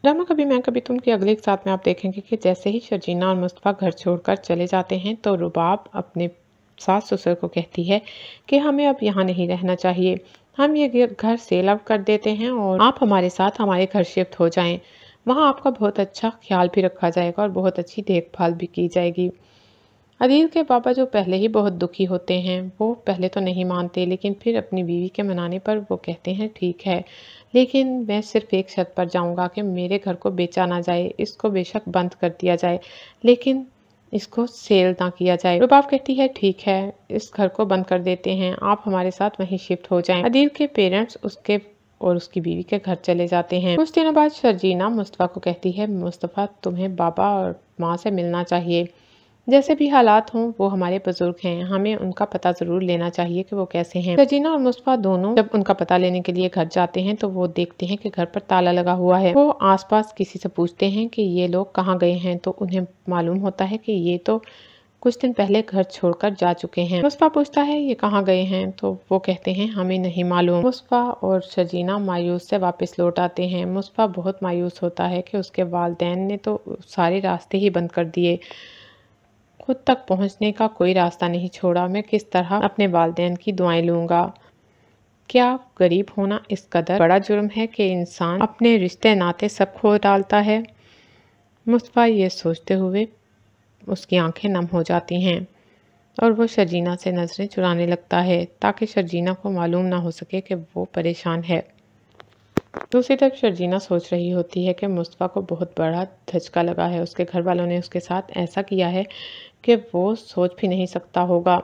Drama कभी मैं कभी तुम के अगले एक साथ में आप देखेंगे कि जैसे ही शर्जीना और मुस्तफ़ा घर छोड़कर चले जाते हैं तो रुबाब अपने सास ससुर को कहती है कि हमें अब यहाँ नहीं रहना चाहिए। हम ये घर सेल आउट कर देते हैं और आप हमारे साथ हमारे घर शिफ्ट हो जाएं। वहाँ आपका बहुत अच्छा ख्याल भी रखा जाएगा और बहुत अच्छी देखभाल भी की जाएगी। अदील के पापा जो पहले ही बहुत दुखी होते हैं वो पहले तो नहीं मानते, लेकिन फिर अपनी बीवी के मनाने पर वो कहते हैं ठीक है, लेकिन मैं सिर्फ एक शर्त पर जाऊंगा कि मेरे घर को बेचा ना जाए, इसको बेशक बंद कर दिया जाए लेकिन इसको सेल ना किया जाए। रुबाब कहती है ठीक है, इस घर को बंद कर देते हैं, आप हमारे साथ वहीं शिफ्ट हो जाएं। अदील के पेरेंट्स उसके और उसकी बीवी के घर चले जाते हैं। कुछ दिनों बाद शर्जीना मुस्तफ़ा को कहती है मुस्तफ़ा तुम्हें बाबा और माँ से मिलना चाहिए। जैसे भी हालात हों वो हमारे बुजुर्ग हैं, हमें उनका पता ज़रूर लेना चाहिए कि वो कैसे हैं। सजीना और मुस्तफ़ा दोनों जब उनका पता लेने के लिए घर जाते हैं तो वो देखते हैं कि घर पर ताला लगा हुआ है। वो आसपास किसी से पूछते हैं कि ये लोग कहाँ गए हैं तो उन्हें मालूम होता है कि ये तो कुछ दिन पहले घर छोड़कर जा चुके हैं। मुस्तफ़ा पूछता है ये कहाँ गए हैं तो वो कहते हैं हमें नहीं मालूम। मुस्तफ़ा और शजीना मायूस से वापस लौट आते हैं। मुस्तफ़ा बहुत मायूस होता है कि उसके वालिदैन ने तो सारे रास्ते ही बंद कर दिए, खुद तक पहुंचने का कोई रास्ता नहीं छोड़ा। मैं किस तरह अपने वालिदैन की दुआएं लूँगा। क्या गरीब होना इस कदर बड़ा जुर्म है कि इंसान अपने रिश्ते नाते सब खो डालता है। मुस्तफ़ा ये सोचते हुए उसकी आंखें नम हो जाती हैं और वो शर्जीना से नज़रें चुराने लगता है ताकि शर्जीना को मालूम ना हो सके कि वो परेशान है। दूसरी तरफ शर्जीना सोच रही होती है कि मुस्तफ़ा को बहुत बड़ा धचका लगा है, उसके घर वालों ने उसके साथ ऐसा किया है कि वो सोच भी नहीं सकता होगा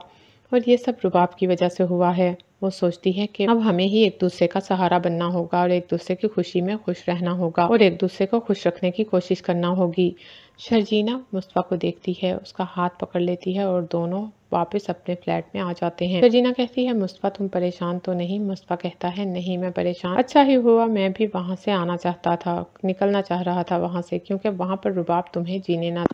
और ये सब रुबाब की वजह से हुआ है। वो सोचती है कि अब हमें ही एक दूसरे का सहारा बनना होगा और एक दूसरे की खुशी में खुश रहना होगा और एक दूसरे को खुश रखने की कोशिश करना होगी। शर्जीना मुस्तफ़ा को देखती है, उसका हाथ पकड़ लेती है और दोनों वापस अपने फ्लैट में आ जाते हैं। शर्जीना कहती है मुस्तफ़ा तुम परेशान तो नहीं। मुस्तफ़ा कहता है नहीं मैं परेशान, अच्छा ही हुआ मैं भी वहाँ से आना चाहता था, निकलना चाह रहा था वहाँ से, क्योंकि वहाँ पर रुबाब तुम्हें जीने ना